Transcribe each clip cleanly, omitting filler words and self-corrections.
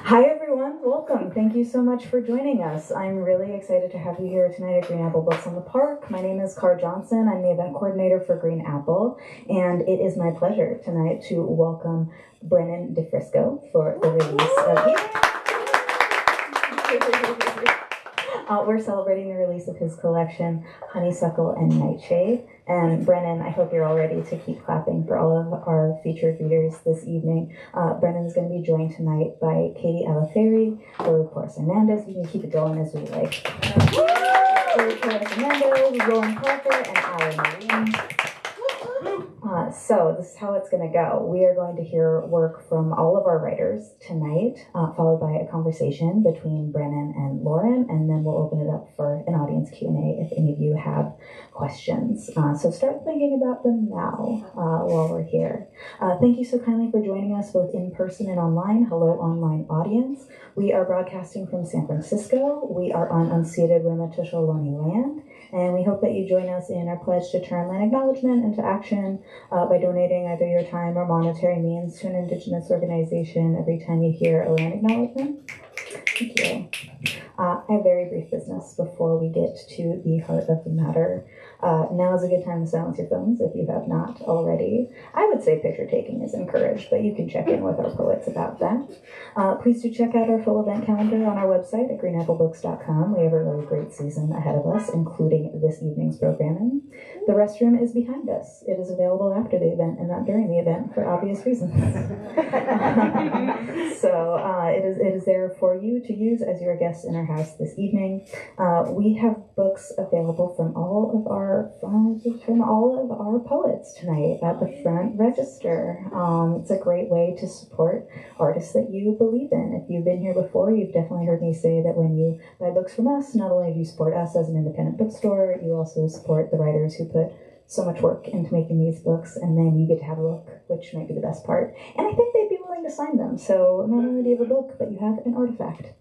Hi everyone, welcome. Thank you so much for joining us. I'm really excited to have you here tonight at Green Apple Books on the Park. My name is Car Johnson. I'm the event coordinator for Green Apple, and it is my pleasure tonight to welcome Brennan DeFrisco for the release of we're celebrating the release of his collection, Honeysuckle and Nightshade. And Brennan, I hope you're all ready to keep clapping for all of our featured readers this evening. Brennan is going to be joined tonight by Katie Aliféris, Baruch Porras-Hernandez. You can keep it going as we like. Baruch Porras-Hernandez, Lauren Parker, and Allie Marini. So this is how it's going to go. We are going to hear work from all of our writers tonight, followed by a conversation between Brennan and Lauren, and then we'll open it up for an audience Q&A if any of you have questions. So start thinking about them now while we're here. Thank you so kindly for joining us both in person and online. Hello, online audience. We are broadcasting from San Francisco. We are on unceded Ramaytush Ohlone land, and we hope that you join us in our pledge to turn land acknowledgement into action by donating either your time or monetary means to an Indigenous organization every time you hear a land acknowledgement. Thank you. I have very brief business before we get to the heart of the matter. Now is a good time to silence your phones if you have not already. I would say picture taking is encouraged, but you can check in with our poets about that. Please do check out our full event calendar on our website at greenapplebooks.com. We have a really great season ahead of us, including this evening's programming. The restroom is behind us. It is available after the event and not during the event for obvious reasons. So it is there for you to use as your guests in our house this evening. We have books available from all of our poets tonight at the front register. It's a great way to support artists that you believe in. If you've been here before, you've definitely heard me say that when you buy books from us, not only do you support us as an independent bookstore, you also support the writers who put so much work into making these books, and then you get to have a book, which might be the best part. And I think they'd be willing to sign them. So not only do you have a book, but you have an artifact.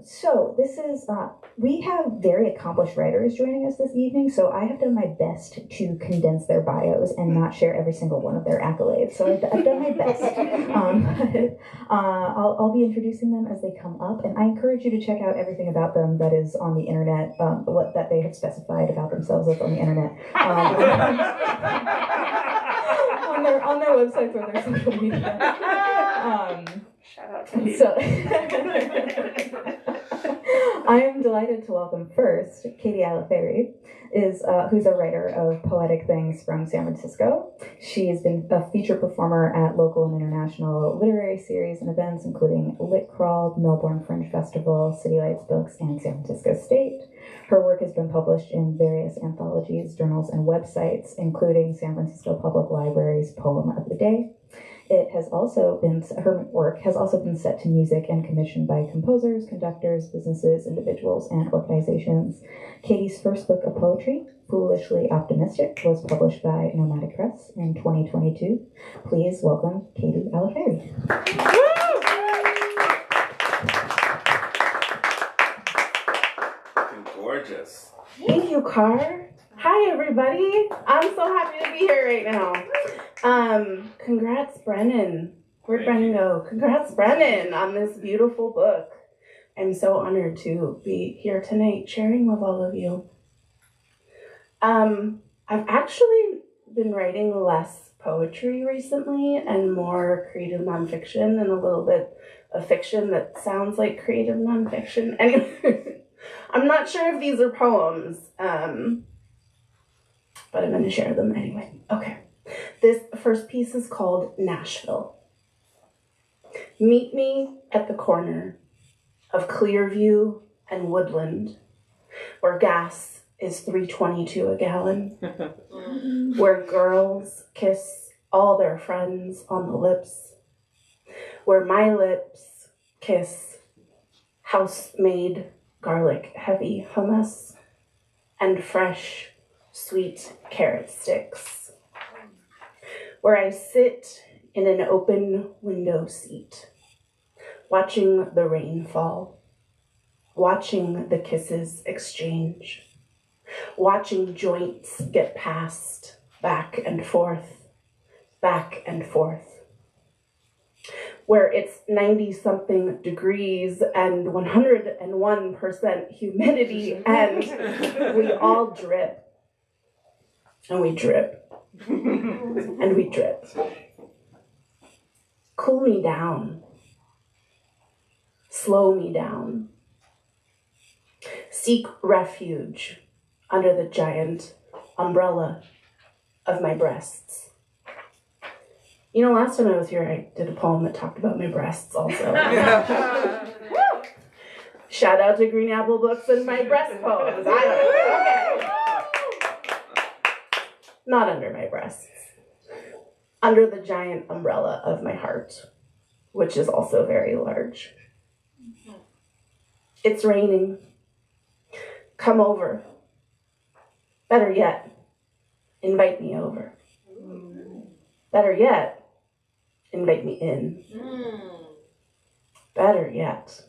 So this is, we have very accomplished writers joining us this evening, so I have done my best to condense their bios and not share every single one of their accolades. So I've done my best. I'll be introducing them as they come up, and I encourage you to check out everything about them that is on the internet, what that they have specified about themselves that's on the internet. On their websites or their social media. Shout out to you. So I am delighted to welcome first Katie Aliféris, who's a writer of poetic things from San Francisco. She has been a featured performer at local and international literary series and events, including Lit Crawl, Melbourne Fringe Festival, City Lights Books, and San Francisco State. Her work has been published in various anthologies, journals, and websites, including San Francisco Public Library's Poem of the Day. Her work has also been set to music and commissioned by composers, conductors, businesses, individuals, and organizations. Katie's first book of poetry, Foolishly Optimistic, was published by Nomadic Press in 2022. Please welcome Katie Aliféris. Gorgeous. Thank you, Car. Hi, everybody. I'm so happy to be here right now. Congrats, Brennan. Where'd Brennan go? Congrats, Brennan, on this beautiful book. I'm so honored to be here tonight sharing with all of you. I've actually been writing less poetry recently and more creative nonfiction and a little bit of fiction that sounds like creative nonfiction. Anyway, I'm not sure if these are poems, but I'm going to share them anyway. Okay. This first piece is called Nashville. Meet me at the corner of Clearview and Woodland, where gas is $3.22 a gallon, where girls kiss all their friends on the lips, where my lips kiss house-made garlic heavy hummus and fresh sweet carrot sticks, where I sit in an open window seat, watching the rain fall, watching the kisses exchange, watching joints get passed back and forth, where it's 90-something degrees and 101% humidity, and we all drip. And we drip. And we drip. Cool me down. Slow me down. Seek refuge under the giant umbrella of my breasts. You know, last time I was here, I did a poem that talked about my breasts also. Shout out to Green Apple Books and my breast poems. Okay. Not under my breasts. Under the giant umbrella of my heart, which is also very large. It's raining. Come over. Better yet, invite me over. Better yet, invite me in. Better yet,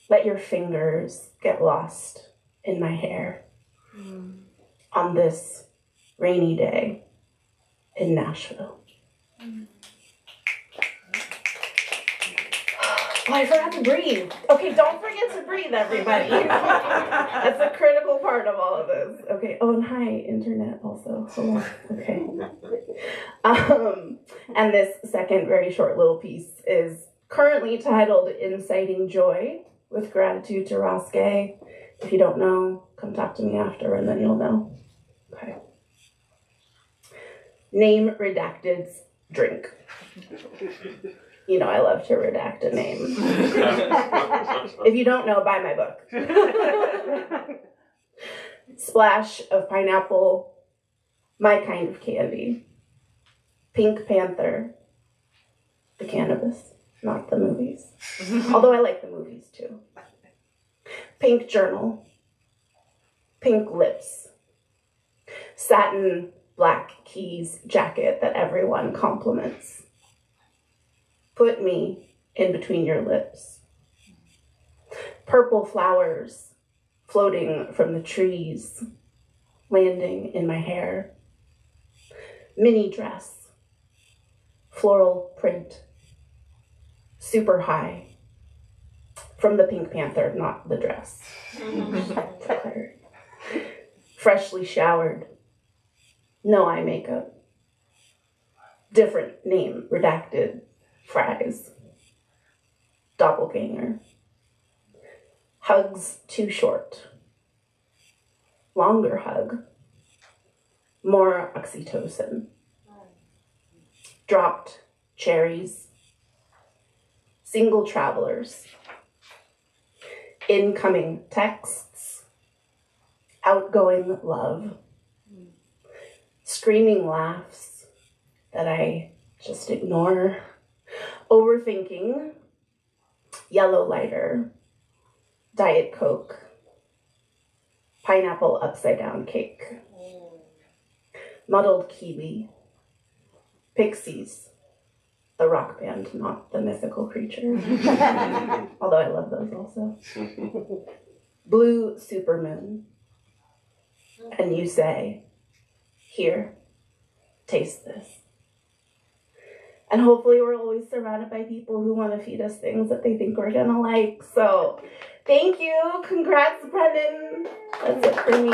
let your fingers get lost in my hair on this rainy day in Nashville. Oh, I forgot to breathe. Okay, don't forget to breathe, everybody. That's a critical part of all of this. Okay. Oh, and hi, internet also. Hold on. Okay. And this second very short little piece is currently titled Inciting Joy, with gratitude to Ross Gay. If you don't know, come talk to me after and then you'll know. Okay. Name redacted's drink. You know I love to redact a name. If you don't know, buy my book. Splash of pineapple, my kind of candy. Pink Panther, the cannabis, not the movies. Although I like the movies too. Pink journal, pink lips, satin black keys jacket that everyone compliments. Put me in between your lips. Purple flowers floating from the trees, landing in my hair. Mini dress, floral print, super high. From the Pink Panther, not the dress. Freshly showered, no eye makeup. Different name, redacted. Fries. Doppelganger. Hugs too short. Longer hug. More oxytocin. Dropped cherries. Single travelers. Incoming texts. Outgoing love. Screaming laughs that I just ignore. Overthinking, yellow lighter, Diet Coke, pineapple upside down cake, muddled kiwi, Pixies, the rock band, not the mythical creature. Although I love those also. Blue supermoon, and you say, here, taste this. And hopefully we're always surrounded by people who want to feed us things that they think we're going to like. So thank you. Congrats, Brennan. That's it for me.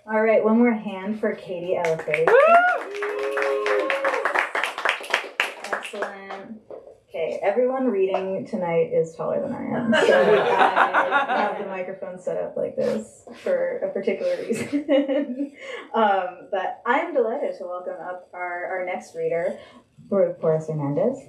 All right, one more hand for Katie Aliféris. Excellent. Okay, everyone reading tonight is taller than I am, so I have the microphone set up like this for a particular reason. But I'm delighted to welcome up our next reader, Baruch Porras-Hernandez.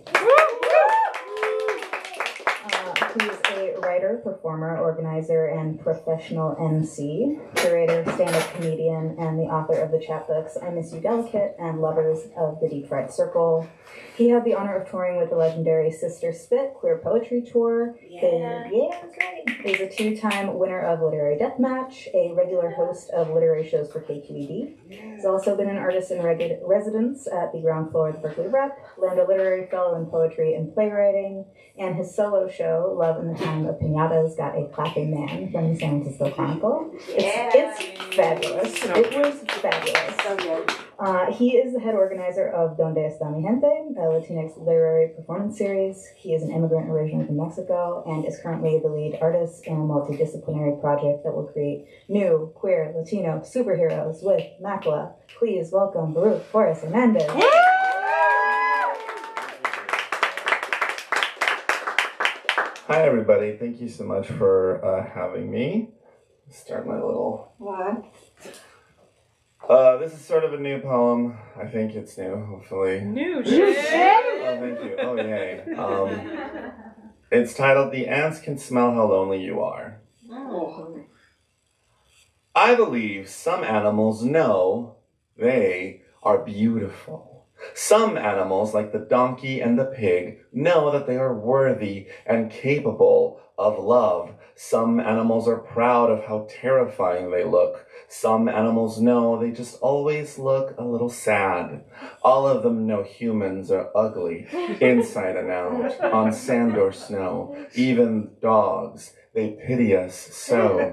He's a writer, performer, organizer, and professional MC, curator, stand-up comedian, and the author of the chapbooks I Miss You Delicate and Lovers of the Deep Fried Circle. He had the honor of touring with the legendary Sister Spit Queer Poetry Tour. Yeah. That's right. is a two-time winner of Literary Deathmatch, a regular host of literary shows for KQED. He's also been an artist in residence at the ground floor of the Berkeley Rep, Lambda Literary Fellow in Poetry and Playwriting, and his solo show, Love in the Time of Pinatas, got a clapping man from the San Francisco Chronicle. It's fabulous. It was fabulous. So good. He is the head organizer of Donde Está Mi Gente, a Latinx literary performance series. He is an immigrant originally from Mexico and is currently the lead artist in a multidisciplinary project that will create new, queer, Latino superheroes with Macla. Please welcome Baruch Porras-Hernandez. Hi, everybody. Thank you so much for having me. Start my little... this is sort of a new poem. I think it's new, hopefully. New shit! Oh, thank you. Oh, yay. It's titled, The Ants Can Smell How Lonely You Are. Oh. I believe some animals know they are beautiful. Some animals, like the donkey and the pig, know that they are worthy and capable of love. Some animals are proud of how terrifying they look. Some animals know they just always look a little sad. All of them know humans are ugly, inside and out, on sand or snow. Even dogs, they pity us so.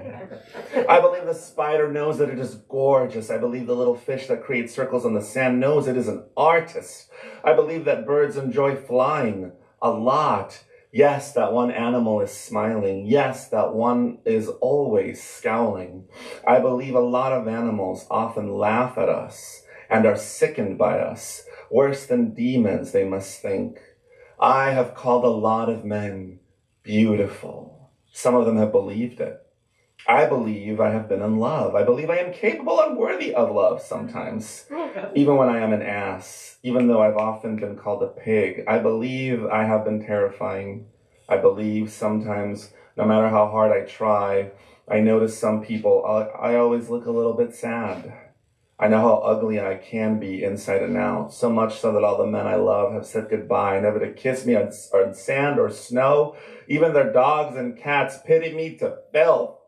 I believe the spider knows that it is gorgeous. I believe the little fish that creates circles on the sand knows it is an artist. I believe that birds enjoy flying a lot. Yes, that one animal is smiling. Yes, that one is always scowling. I believe a lot of animals often laugh at us and are sickened by us. Worse than demons, they must think. I have called a lot of men beautiful. Some of them have believed it. I believe I have been in love. I believe I am capable and worthy of love sometimes, even when I am an ass, even though I've often been called a pig. I believe I have been terrifying. I believe sometimes, no matter how hard I try, I notice some people, I always look a little bit sad. I know how ugly I can be inside and out, so much so that all the men I love have said goodbye, never to kiss me on sand or snow. Even their dogs and cats pity me to filth.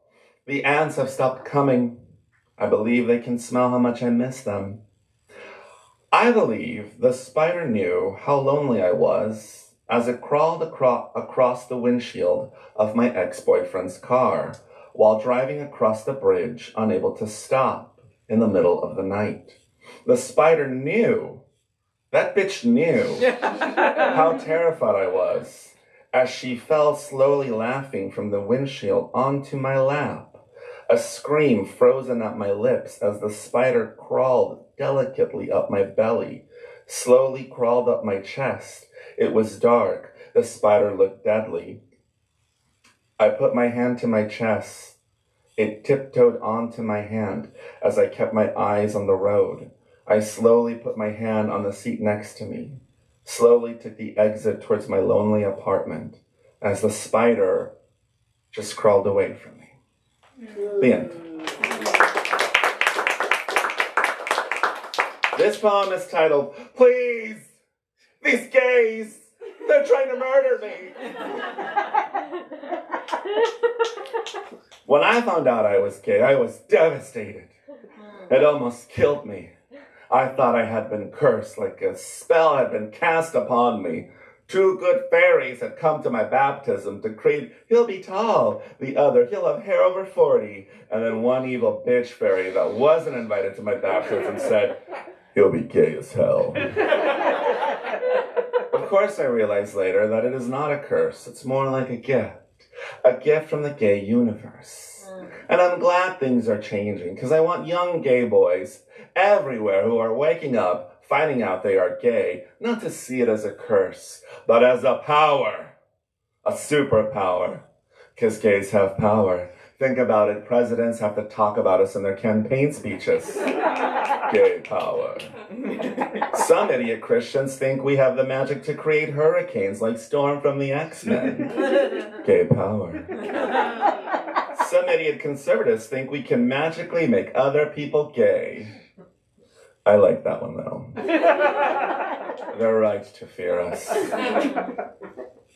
The ants have stopped coming. I believe they can smell how much I miss them. I believe the spider knew how lonely I was as it crawled across the windshield of my ex-boyfriend's car while driving across the bridge, unable to stop in the middle of the night. The spider knew, that bitch knew how terrified I was as she fell slowly laughing from the windshield onto my lap. A scream frozen at my lips as the spider crawled delicately up my belly, slowly crawled up my chest. It was dark. The spider looked deadly. I put my hand to my chest. It tiptoed onto my hand as I kept my eyes on the road. I slowly put my hand on the seat next to me, slowly took the exit towards my lonely apartment as the spider just crawled away from me. The end. This poem is titled, Please, these gays, they're trying to murder me. When I found out I was gay, I was devastated. It almost killed me. I thought I had been cursed, like a spell had been cast upon me. 2 good fairies had come to my baptism to create, he'll be tall, the other, he'll have hair over 40, and then one evil bitch fairy that wasn't invited to my baptism said, he'll be gay as hell. Of course, I realized later that it is not a curse, it's more like a gift from the gay universe. And I'm glad things are changing, because I want young gay boys everywhere who are waking up, finding out they are gay, not to see it as a curse, but as a power, a superpower, because gays have power. Think about it, presidents have to talk about us in their campaign speeches. Gay power. Some idiot Christians think we have the magic to create hurricanes like Storm from the X-Men. Gay power. Some idiot conservatives think we can magically make other people gay. I like that one, though. They're right to fear us.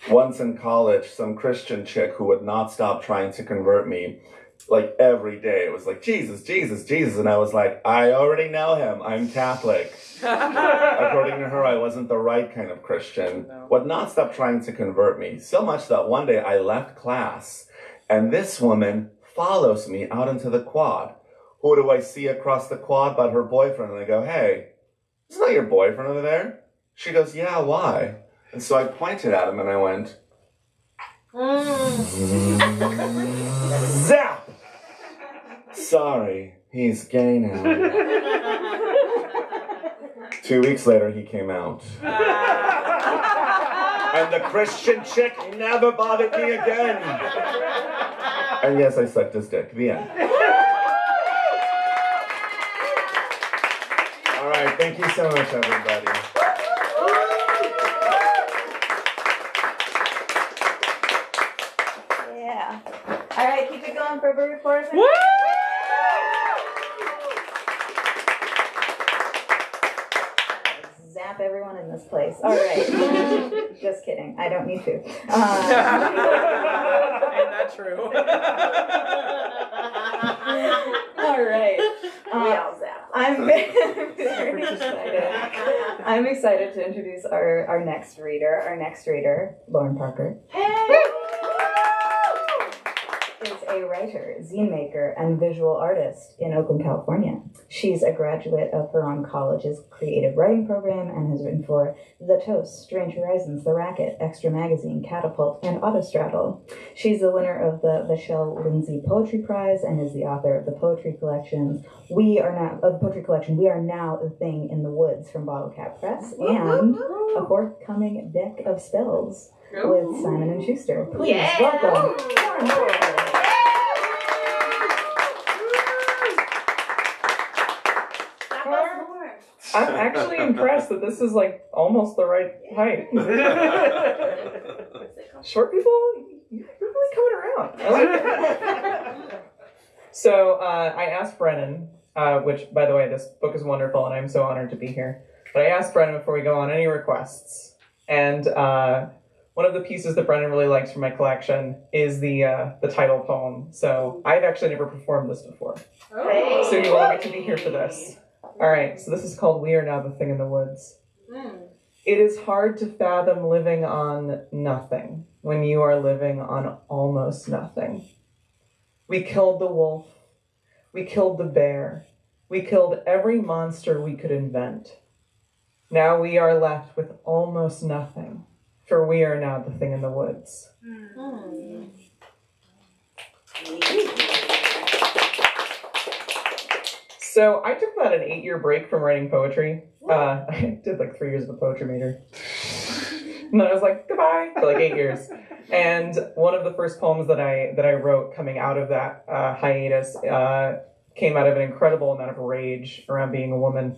Once in college, some Christian chick who would not stop trying to convert me, like every day. It was like, Jesus, Jesus, Jesus. And I was like, I already know him. I'm Catholic. According to her, I wasn't the right kind of Christian. Would not stop trying to convert me. So much that one day I left class and this woman follows me out into the quad. Who do I see across the quad but her boyfriend? And I go, hey, isn't that your boyfriend over there? She goes, yeah, why? And so I pointed at him and I went, zap! Sorry, he's gay now. 2 weeks later, he came out. And the Christian chick never bothered me again. And yes, I sucked his dick. The end. All right, thank you so much, everybody. Yeah. All right, keep it going for Baruch Porras-Hernandez. Zap everyone in this place. All right. Just kidding. I don't need to. Ain't that true? All right. We all zap. I'm very excited. I'm excited to introduce our next reader, Lauren Parker. Is a writer, zine maker, and visual artist in Oakland, California. She's a graduate of Huron College's creative writing program and has written for The Toast, Strange Horizons, The Racket, Extra Magazine, Catapult, and Autostraddle. She's the winner of the Michelle Lindsay Poetry Prize and is the author of the poetry collections We Are Now the Thing in the Woods from Bottle Cap Press and a forthcoming deck of spells with Simon and Schuster. Please welcome Lauren Parker. I'm actually impressed that this is like almost the right height. Short people, you're really coming around. I like it. So I asked Brennan, which by the way, this book is wonderful and I'm so honored to be here. But I asked Brennan before we go on any requests. And one of the pieces that Brennan really likes from my collection is the title poem. So I've actually never performed this before. Hey. So you all get to be here for this. All right, so this is called We Are Now the Thing in the Woods. It is hard to fathom living on nothing when you are living on almost nothing. We killed the wolf. We killed the bear. We killed every monster we could invent. Now we are left with almost nothing, for we are now the thing in the woods. So I took about an 8-year break from writing poetry. I did like 3 years of a poetry major. And then I was like, goodbye, for like 8 years. And one of the first poems that I wrote coming out of that hiatus came out of an incredible amount of rage around being a woman.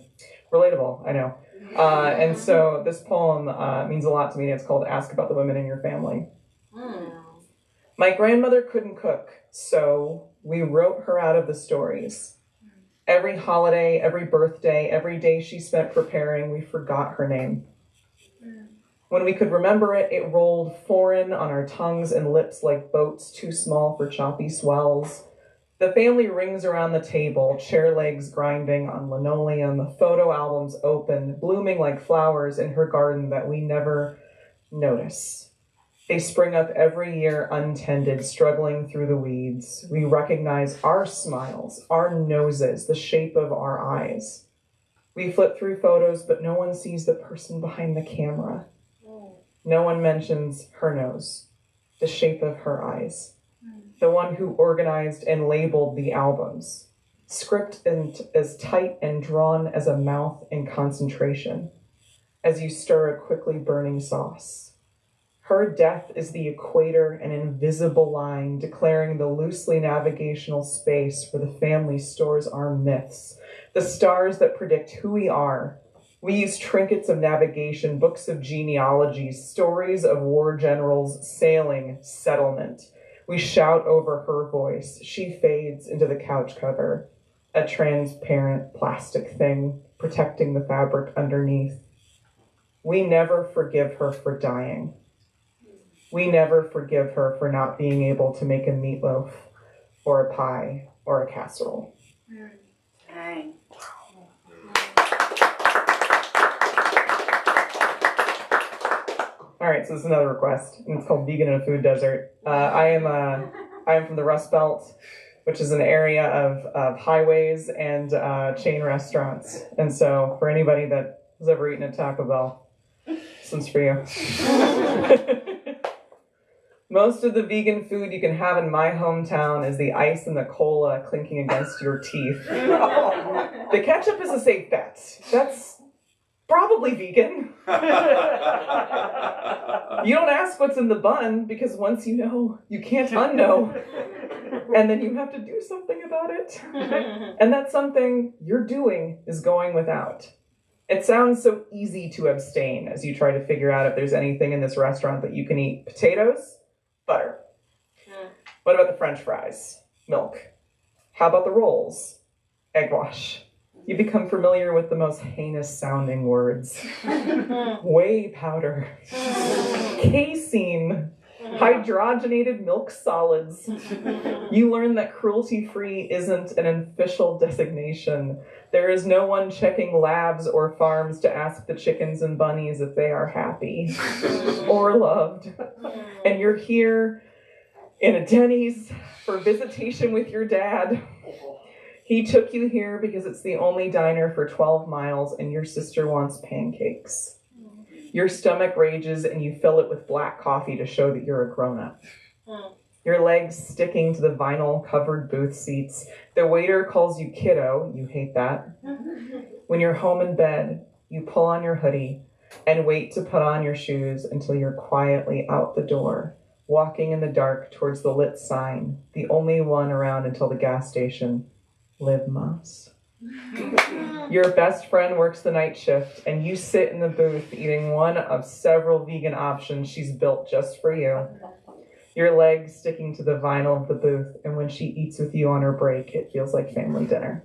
Relatable, I know. And so this poem means a lot to me. It's called Ask About the Women in Your Family. My grandmother couldn't cook, so we wrote her out of the stories. Every holiday, every birthday, every day she spent preparing, we forgot her name. When we could remember it, it rolled foreign on our tongues and lips like boats too small for choppy swells. The family rings around the table, chair legs grinding on linoleum, photo albums open, blooming like flowers in her garden that we never notice. They spring up every year untended, struggling through the weeds. We recognize our smiles, our noses, the shape of our eyes. We flip through photos, but no one sees the person behind the camera. No one mentions her nose, the shape of her eyes. The one who organized and labeled the albums. Script as tight and drawn as a mouth in concentration, as you stir a quickly burning sauce. Her death is the equator, an invisible line declaring the loosely navigational space where the family stores our myths, the stars that predict who we are. We use trinkets of navigation, books of genealogies, stories of war generals, sailing, settlement. We shout over her voice. She fades into the couch cover, a transparent plastic thing protecting the fabric underneath. We never forgive her for dying. We never forgive her for not being able to make a meatloaf or a pie or a casserole. Dang. All right, so this is another request, and it's called Vegan in a Food Desert. I am from the Rust Belt, which is an area of highways and chain restaurants. And so for anybody that has ever eaten at Taco Bell, this one's for you. Most of the vegan food you can have in my hometown is the ice and the cola clinking against your teeth. The ketchup is a safe bet. That's probably vegan. You don't ask what's in the bun, because once you know, you can't unknow. And then you have to do something about it. And that something you're doing is going without. It sounds so easy to abstain as you try to figure out if there's anything in this restaurant that you can eat. Potatoes, butter. What about the French fries? Milk. How about the rolls? Egg wash. You become familiar with the most heinous sounding words. Whey powder. Casein. Hydrogenated milk solids. You learn that cruelty-free isn't an official designation. There is no one checking labs or farms to ask the chickens and bunnies if they are happy or loved. And you're here in a Denny's for visitation with your dad. He took you here because it's the only diner for 12 miles and your sister wants pancakes. Your stomach rages and you fill it with black coffee to show that you're a grown-up. Your legs sticking to the vinyl-covered booth seats. The waiter calls you kiddo. You hate that. When you're home in bed, you pull on your hoodie and wait to put on your shoes until you're quietly out the door, walking in the dark towards the lit sign, the only one around until the gas station. Live Moss. Your best friend works the night shift, and you sit in the booth eating one of several vegan options she's built just for you. Your legs sticking to the vinyl of the booth, and when she eats with you on her break, it feels like family dinner.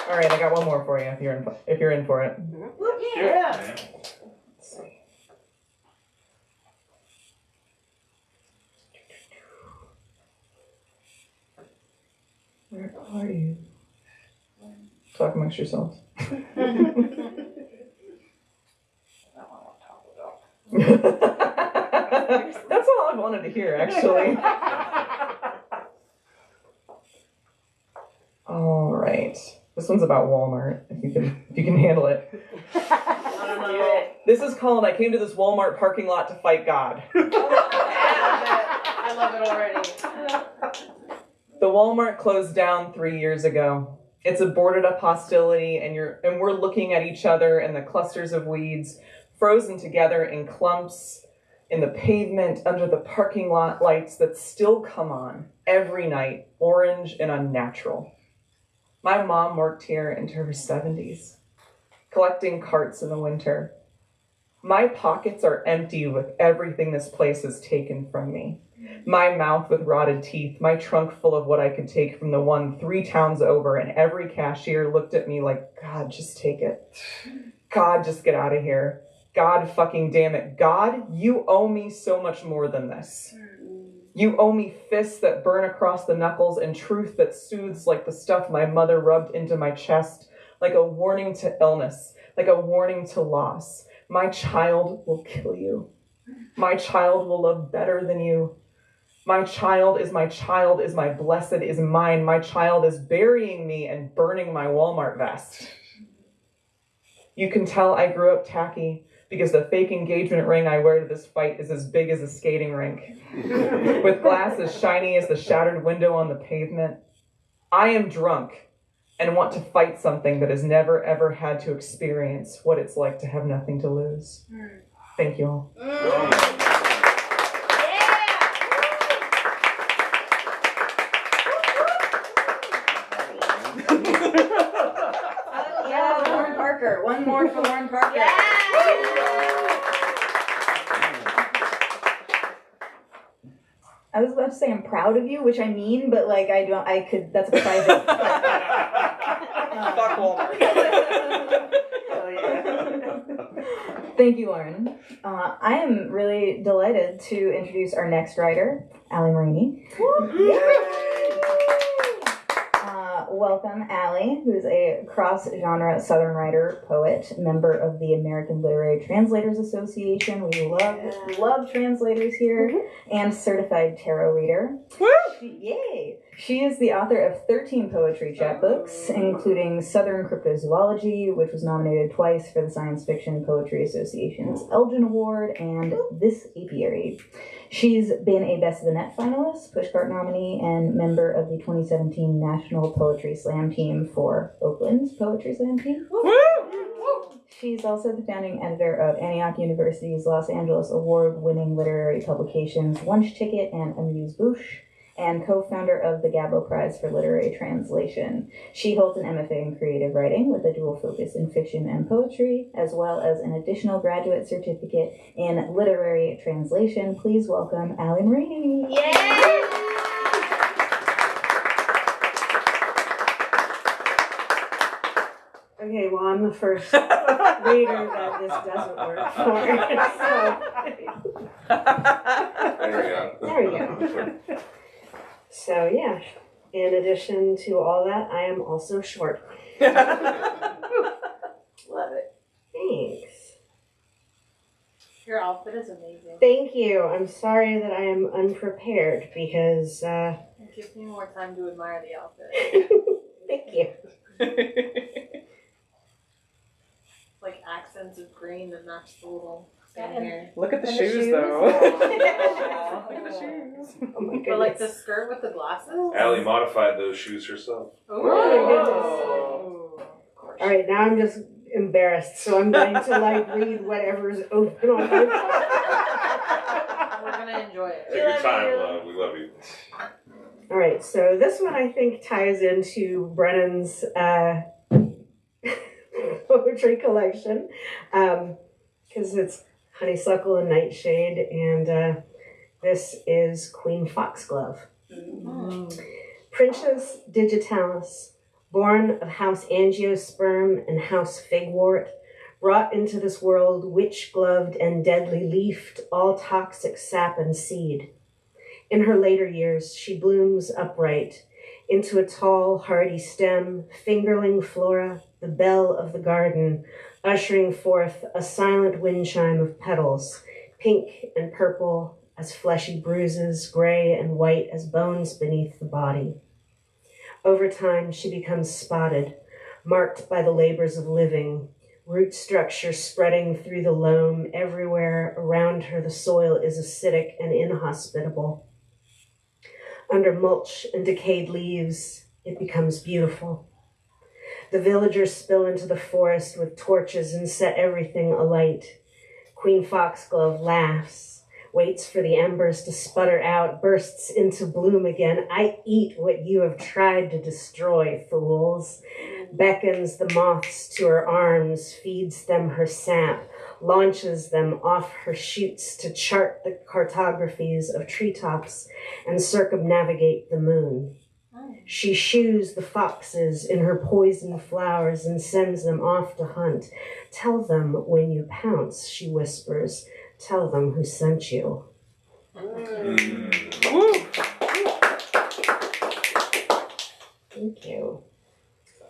All right, I got one more for you if you're in for it. Yeah. Where are you? Talk amongst yourselves. That's all I wanted to hear, actually. All right. This one's about Walmart, if you can handle it. I don't know. This is called I Came to This Walmart Parking Lot to Fight God. I love it already. The Walmart closed down 3 years ago. It's a boarded up hostility, and we're looking at each other and the clusters of weeds frozen together in clumps in the pavement under the parking lot lights that still come on every night, orange and unnatural. My mom worked here into her 70s, collecting carts in the winter. My pockets are empty with everything this place has taken from me. My mouth with rotted teeth, my trunk full of what I could take from the one 3 towns over, and every cashier looked at me like, God, just take it. God, just get out of here. God fucking damn it. God, you owe me so much more than this. You owe me fists that burn across the knuckles and truth that soothes like the stuff my mother rubbed into my chest, like a warning to illness, like a warning to loss. My child will kill you. My child will love better than you. My child is my blessed is mine. My child is burying me and burning my Walmart vest. You can tell I grew up tacky because the fake engagement ring I wear to this fight is as big as a skating rink, with glass as shiny as the shattered window on the pavement. I am drunk and want to fight something that has never ever had to experience what it's like to have nothing to lose. Thank you all. Yeah, Lauren Parker. One more for Lauren Parker. Yeah. I was about to say I'm proud of you, which I mean, but like that's a private. Fuck Walmart. yeah. Thank you, Lauren. I am really delighted to introduce our next writer, Allie Marini. Welcome, Allie, who's a cross-genre Southern writer, poet, member of the American Literary Translators Association. We love translators here, and certified tarot reader. Yay! She is the author of 13 poetry chapbooks, including Southern Cryptozoology, which was nominated twice for the Science Fiction Poetry Association's Elgin Award, and This Apiary. She's been a Best of the Net finalist, Pushcart nominee, and member of the 2017 National Poetry Slam team for Oakland's Poetry Slam team. She's also the founding editor of Antioch University's Los Angeles award-winning literary publications Lunch Ticket and Amuse-Bouche, and co-founder of the Gabbo Prize for Literary Translation. She holds an MFA in creative writing with a dual focus in fiction and poetry, as well as an additional graduate certificate in literary translation. Please welcome Allie Marini. Yay! Okay, well, I'm the first reader that this doesn't work for. There we go. So, yeah, in addition to all that, I am also short. Love it. Thanks. Your outfit is amazing. Thank you. I'm sorry that I am unprepared because... It gives me more time to admire the outfit. Thank you. Like accents of green that match the little skin here. Look at the And the shoes, shoes. though. Aw. Look at the shoes. Oh my goodness. But like the skirt with the glasses? Allie modified those shoes herself. Oh. All right, now I'm just embarrassed, so I'm going to like read whatever's open on my We're gonna enjoy it. Take your time, love. We love you. All right, so this one I think ties into Brennan's poetry collection because it's Honeysuckle Nightshade, and this is Queen Foxglove. Princess digitalis, born of House Angiosperm and House Figwort, brought into this world witch-gloved and deadly leafed, all toxic sap and seed. In her later years, she blooms upright into a tall, hardy stem, fingerling flora, the belle of the garden, ushering forth a silent wind chime of petals, pink and purple as fleshy bruises, gray and white as bones beneath the body. Over time, she becomes spotted, marked by the labors of living, root structure spreading through the loam. Everywhere around her, the soil is acidic and inhospitable. Under mulch and decayed leaves, it becomes beautiful. The villagers spill into the forest with torches and set everything alight. Queen Foxglove laughs, waits for the embers to sputter out, bursts into bloom again. I eat what you have tried to destroy, fools. Beckons the moths to her arms, feeds them her sap, launches them off her shoots to chart the cartographies of treetops and circumnavigate the moon. She shoos the foxes in her poison flowers and sends them off to hunt. Tell them when you pounce, she whispers. Tell them who sent you. Thank you.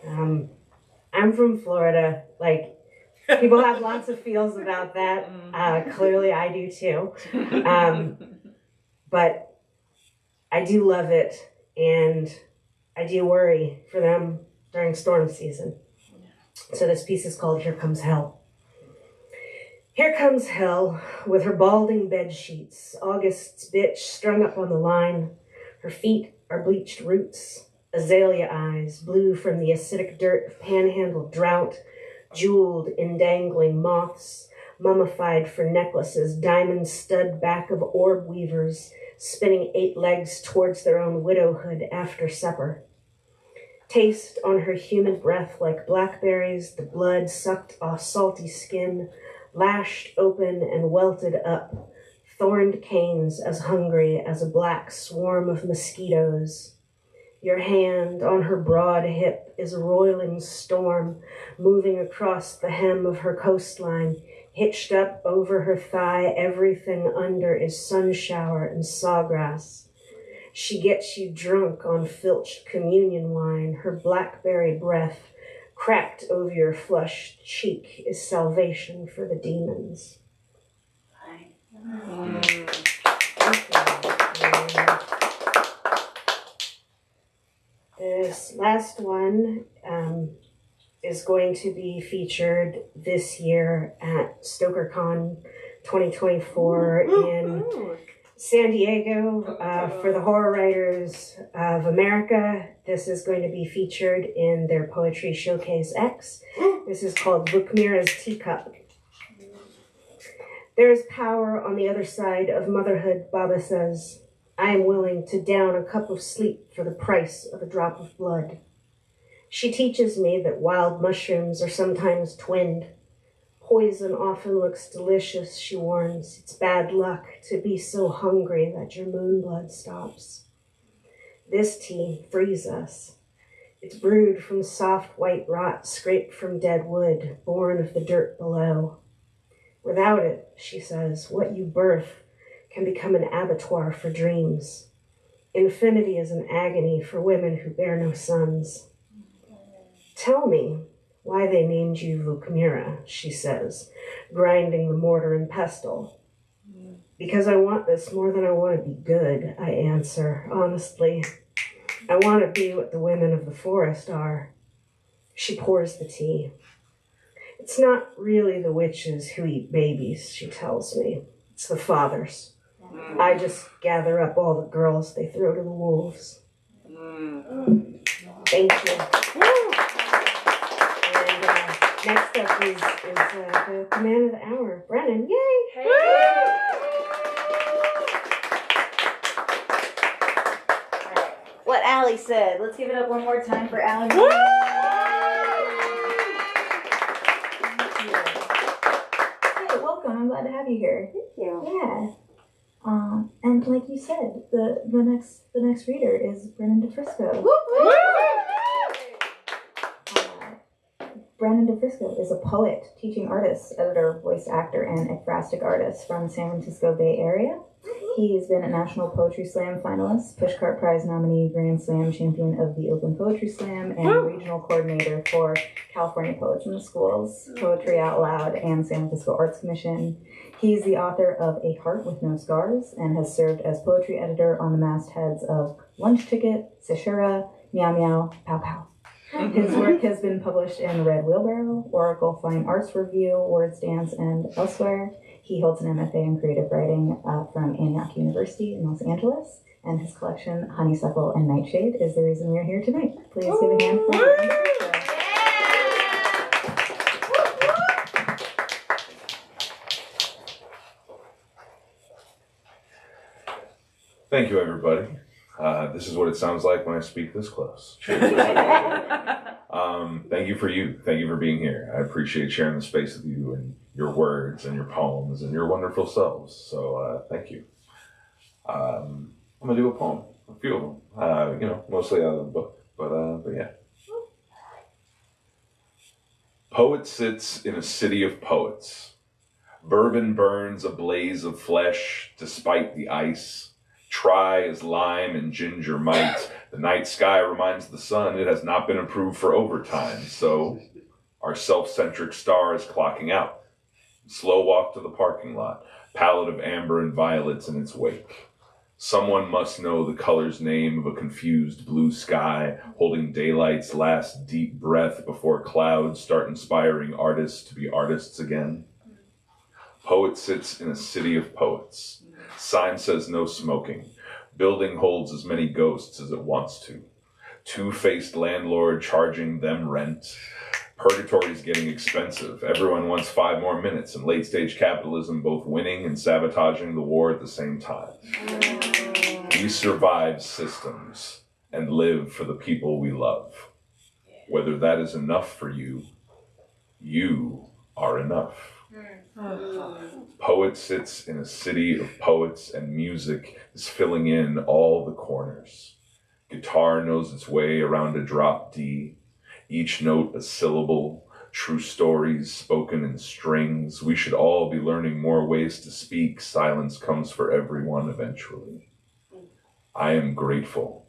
I'm from Florida. Like, people have lots of feels about that. Clearly I do too. But I do love it, and I do worry for them during storm season. So this piece is called Here Comes Hell. Here comes hell with her balding bed sheets, August's bitch strung up on the line. Her feet are bleached roots, azalea eyes, blue from the acidic dirt of panhandle drought, jeweled in dangling moths, mummified for necklaces, diamond stud back of orb weavers, spinning 8 legs towards their own widowhood after supper. Taste on her humid breath like blackberries, the blood sucked off salty skin, lashed open and welted up, thorned canes as hungry as a black swarm of mosquitoes. Your hand on her broad hip is a roiling storm moving across the hem of her coastline. Hitched up over her thigh, everything under is sunshower and sawgrass. She gets you drunk on filched communion wine. Her blackberry breath cracked over your flushed cheek is salvation for the demons. This last one is going to be featured this year at StokerCon 2024 in San Diego for the Horror Writers of America. This is going to be featured in their Poetry Showcase X. This is called Lukmira's Teacup. There is power on the other side of motherhood, Baba says. I am willing to down a cup of sleep for the price of a drop of blood. She teaches me that wild mushrooms are sometimes twinned. Poison often looks delicious, she warns. It's bad luck to be so hungry that your moon blood stops. This tea frees us. It's brewed from soft white rot scraped from dead wood, born of the dirt below. Without it, she says, what you birth can become an abattoir for dreams. Infinity is an agony for women who bear no sons. Tell me why they named you Lukmira, she says, grinding the mortar and pestle. Because I want this more than I want to be good, I answer, honestly. I want to be what the women of the forest are. She pours the tea. It's not really the witches who eat babies, she tells me. It's the fathers. I just gather up all the girls they throw to the wolves. Thank you. Next up is the man of the hour, Brennan. Yay! Hey. Right. What Allie said. Let's give it up one more time for Allie Marini. Hey, welcome. I'm glad to have you here. Thank you. Yeah. And like you said, the next reader is Brennan DeFrisco. Brennan DeFrisco is a poet, teaching artist, editor, voice actor, and ekphrastic artist from San Francisco Bay Area. He's been a National Poetry Slam finalist, Pushcart Prize nominee, Grand Slam champion of the Open Poetry Slam, and regional coordinator for California Poets in the Schools, Poetry Out Loud, and San Francisco Arts Commission. He's the author of A Heart with No Scars and has served as poetry editor on the mastheads of Lunch Ticket, Seshura, Meow Meow, Pow Pow. His work has been published in Red Wheelbarrow, Oracle Fine Arts Review, Words Dance, and elsewhere. He holds an MFA in creative writing from Antioch University in Los Angeles, and his collection, Honeysuckle and Nightshade, is the reason we're here tonight. Please give a hand for him. Thank you, everybody. This is what it sounds like when I speak this close. Thank you for being here. I appreciate sharing the space with you and your words and your poems and your wonderful selves. So thank you. I'm gonna do a poem, a few of them. Mostly out of the book, but yeah. Poet sits in a city of poets. Bourbon burns a blaze of flesh despite the ice. Try as lime and ginger might. The night sky reminds the sun it has not been approved for overtime, so our self-centric star is clocking out. Slow walk to the parking lot, palette of amber and violets in its wake. Someone must know the color's name of a confused blue sky, holding daylight's last deep breath before clouds start inspiring artists to be artists again. Poet sits in a city of poets. Sign says no smoking. Building holds as many ghosts as it wants to. Two-faced landlord charging them rent. Purgatory's getting expensive. Everyone wants 5 more minutes, and late-stage capitalism both winning and sabotaging the war at the same time. We survive systems and live for the people we love. Whether that is enough for you, you are enough. Poet sits in a city of poets, and music is filling in all the corners. Guitar knows its way around a drop D, each note a syllable, true stories spoken in strings. We should all be learning more ways to speak. Silence comes for everyone eventually. I am grateful.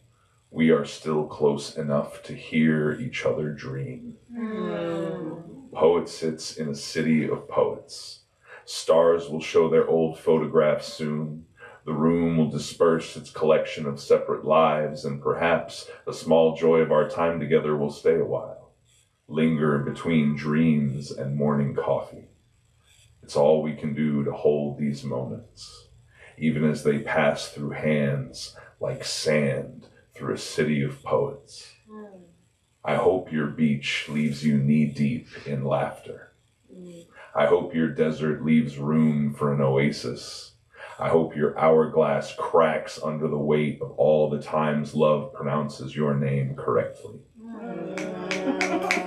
We are still close enough to hear each other dream. Poet sits in a city of poets. Stars will show their old photographs soon. The room will disperse its collection of separate lives, and perhaps the small joy of our time together will stay a while. Linger between dreams and morning coffee. It's all we can do to hold these moments, even as they pass through hands like sand through a city of poets. I hope your beach leaves you knee-deep in laughter. I hope your desert leaves room for an oasis. I hope your hourglass cracks under the weight of all the times love pronounces your name correctly.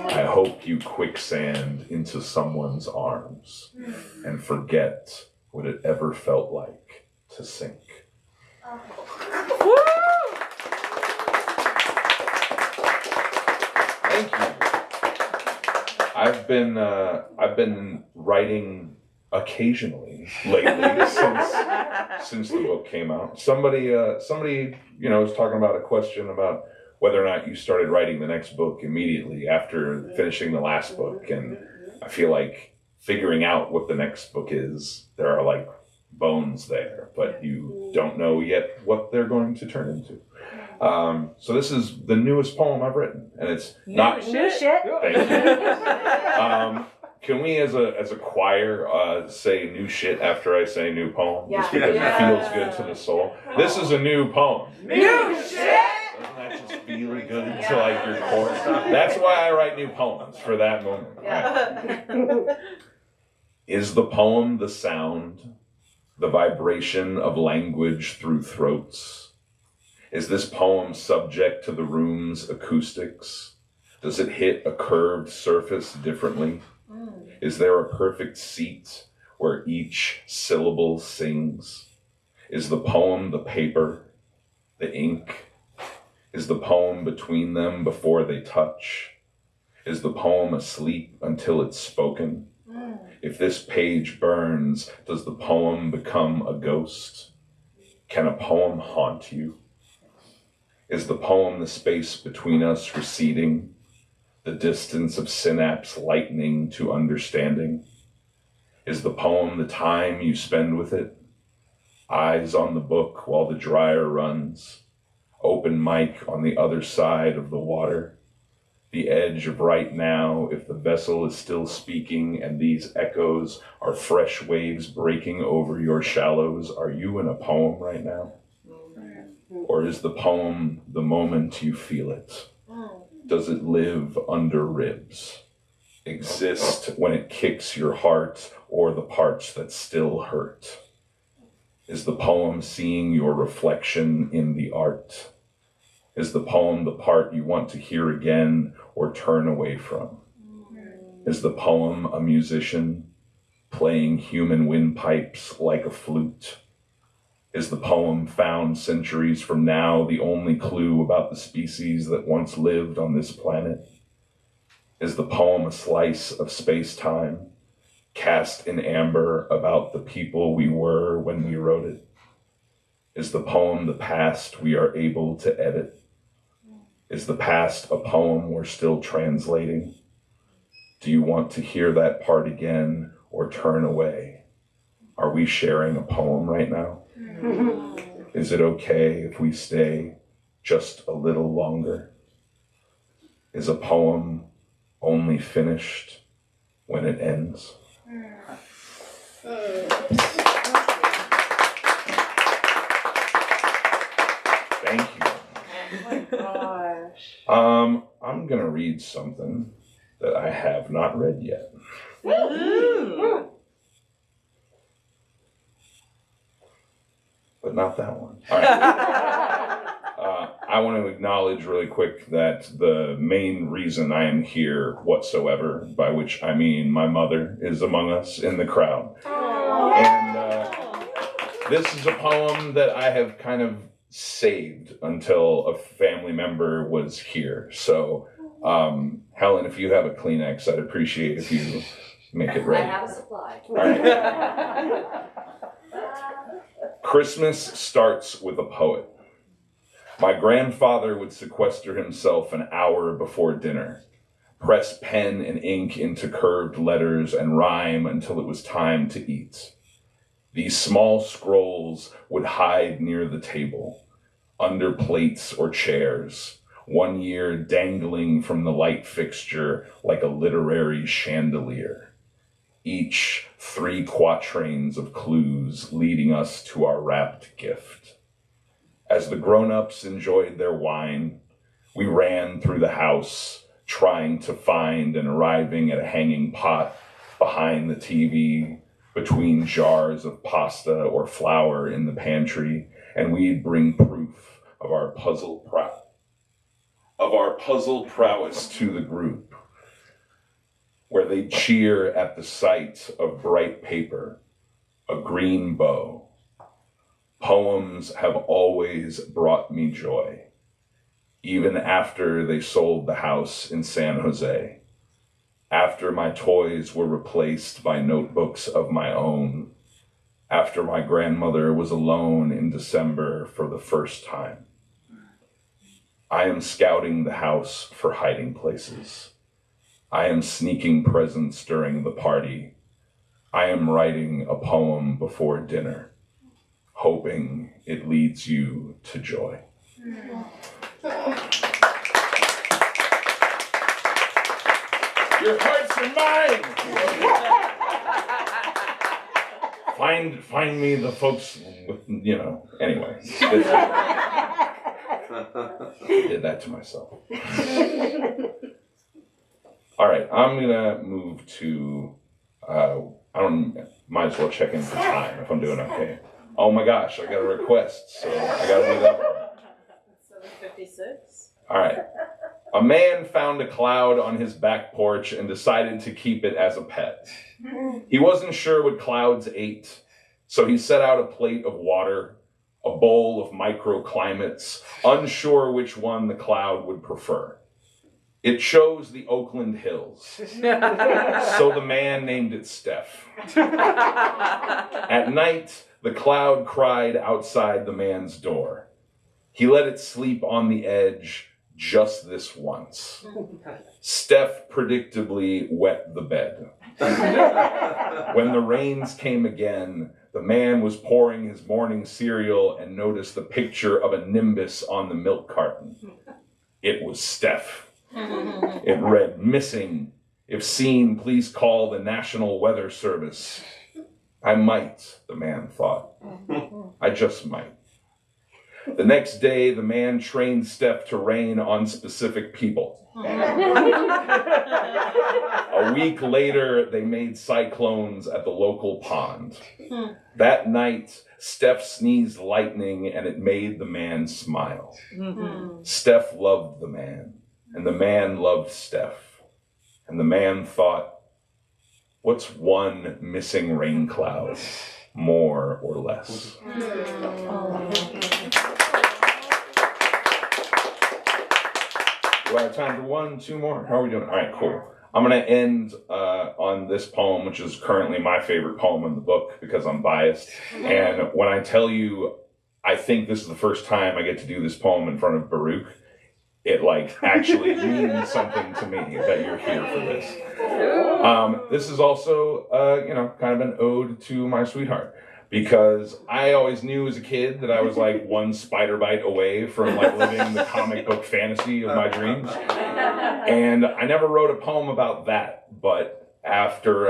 I hope you quicksand into someone's arms and forget what it ever felt like to sink. Thank you. I've been writing occasionally lately since the book came out. Somebody was talking about a question about whether or not you started writing the next book immediately after finishing the last book, and I feel like figuring out what the next book is, there are like bones there, but you don't know yet what they're going to turn into. So this is the newest poem I've written, and it's not New shit. Thank you. Can we, as a choir, say new shit after I say new poem? Yeah. Just because it feels good to the soul. This is a new poem. New shit. Doesn't that just feel good to like your core? That's why I write new poems, for that moment. Right. Is the poem the sound, the vibration of language through throats? Is this poem subject to the room's acoustics? Does it hit a curved surface differently? Is there a perfect seat where each syllable sings? Is the poem the paper, the ink? Is the poem between them before they touch? Is the poem asleep until it's spoken? If this page burns, does the poem become a ghost? Can a poem haunt you? Is the poem the space between us receding? The distance of synapse lightening to understanding? Is the poem the time you spend with it? Eyes on the book while the dryer runs. Open mic on the other side of the water. The edge of right now, if the vessel is still speaking and these echoes are fresh waves breaking over your shallows, are you in a poem right now? Or is the poem the moment you feel it? Does it live under ribs? Exist when it kicks your heart or the parts that still hurt? Is the poem seeing your reflection in the art? Is the poem the part you want to hear again or turn away from? Is the poem a musician playing human windpipes like a flute? Is the poem found centuries from now the only clue about the species that once lived on this planet? Is the poem a slice of space-time, cast in amber about the people we were when we wrote it? Is the poem the past we are able to edit? Is the past a poem we're still translating? Do you want to hear that part again or turn away? Are we sharing a poem right now? Is it okay if we stay just a little longer? Is a poem only finished when it ends? Thank you. Oh my gosh. I'm gonna read something that I have not read yet. But not that one. All right. I want to acknowledge really quick that the main reason I am here whatsoever, by which I mean my mother, is among us in the crowd. And this is a poem that I have kind of saved until a family family member was here. So, Helen, if you have a Kleenex, I'd appreciate if you make it ready. I have a supply. All right. Christmas starts with a poet. My grandfather would sequester himself an hour before dinner, press pen and ink into curved letters and rhyme until it was time to eat. These small scrolls would hide near the table, under plates or chairs, one year dangling from the light fixture like a literary chandelier. Each 3 quatrains of clues leading us to our wrapped gift. As the grown-ups enjoyed their wine, we ran through the house, trying to find and arriving at a hanging pot behind the TV, between jars of pasta or flour in the pantry, and we'd bring proof of our puzzle prowess to the group, where they'd cheer at the sight of bright paper, a green bow. Poems have always brought me joy, even after they sold the house in San Jose. After my toys were replaced by notebooks of my own, after my grandmother was alone in December for the first time. I am scouting the house for hiding places. I am sneaking presents during the party. I am writing a poem before dinner, hoping it leads you to joy. Your hearts are mine. Find me the folks with, anyway. I did that to myself. All right, I'm gonna move to, might as well check in for time if I'm doing okay. Oh my gosh, I got a request, so I gotta do that one. 7:56. All right. A man found a cloud on his back porch and decided to keep it as a pet. He wasn't sure what clouds ate, so he set out a plate of water, a bowl of microclimates, unsure which one the cloud would prefer. It chose the Oakland Hills, so the man named it Steph. At night, the cloud cried outside the man's door. He let it sleep on the edge just this once. Steph predictably wet the bed. When the rains came again, the man was pouring his morning cereal and noticed the picture of a nimbus on the milk carton. It was Steph. It read, "Missing. If seen, please call the National Weather Service." I might, the man thought. I just might. The next day, the man trained Steph to rain on specific people. A week later, they made cyclones at the local pond. That night, Steph sneezed lightning and it made the man smile. Steph loved the man, and the man loved Steph. And the man thought, what's one missing rain cloud, more or less? Do I have time for 1, 2 more? How are we doing? All right, cool. I'm going to end on this poem, which is currently my favorite poem in the book because I'm biased. And when I tell you, I think this is the first time I get to do this poem in front of Baruch, it actually means something to me that you're here for this. This is also, kind of an ode to my sweetheart. Because I always knew as a kid that I was one spider bite away from living the comic book fantasy of my dreams. And I never wrote a poem about that, but after